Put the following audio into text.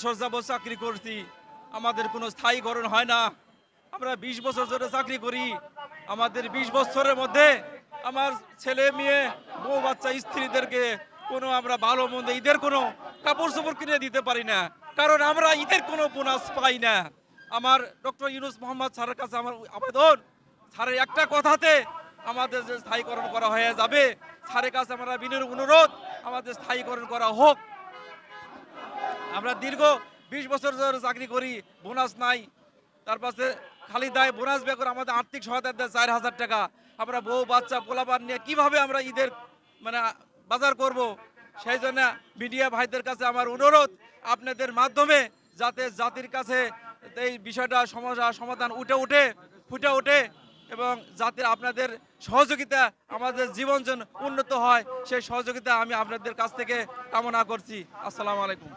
যাবত চাকরি করছি, আমাদের কোনো স্থায়ীকরণ হয় না। আমরা 20 বছর ধরে চাকরি করি। আমাদের 20 বছরের মধ্যে আমার ছেলে মেয়ে বউ বাচ্চা স্ত্রীদেরকে কোনো আমরা ভালো মন্দ ঈদের কোনো কাপড় চোপড় কিনে দিতে পারি না, কারণ আমরা ঈদের কোনো বোনাস পাই না। আমার ডক্টর ইউনূস মোহাম্মদ স্যারের কাছে আমার আবেদন, স্যারের একটা কথাতে আমাদের যে স্থায়ীকরণ করা হয়ে যাবে, স্যারের কাছে আমরা বিনীত অনুরোধ আমাদের স্থায়ীকরণ করা হোক। আমরা দীর্ঘ 20 বছর ধরে চাকরি করি, বোনাস নাই। তার পাশে খালি দেয় বোনাস বের আমাদের আর্থিক সহায়তা দেয় 4000 টাকা। আমরা বউ বাচ্চা পোলাপান নিয়ে কিভাবে আমরা ঈদের মানে বাজার করব? সেই জন্য মিডিয়া ভাইদের কাছে আমার অনুরোধ, আপনাদের মাধ্যমে যাতে জাতির কাছে এই বিষয়টা সমস্যা সমাধান ফুটে ওঠে এবং জাতির আপনাদের সহযোগিতা আমাদের জীবন যেন উন্নত হয়, সেই সহযোগিতা আমি আপনাদের কাছ থেকে কামনা করছি। আসসালামু আলাইকুম।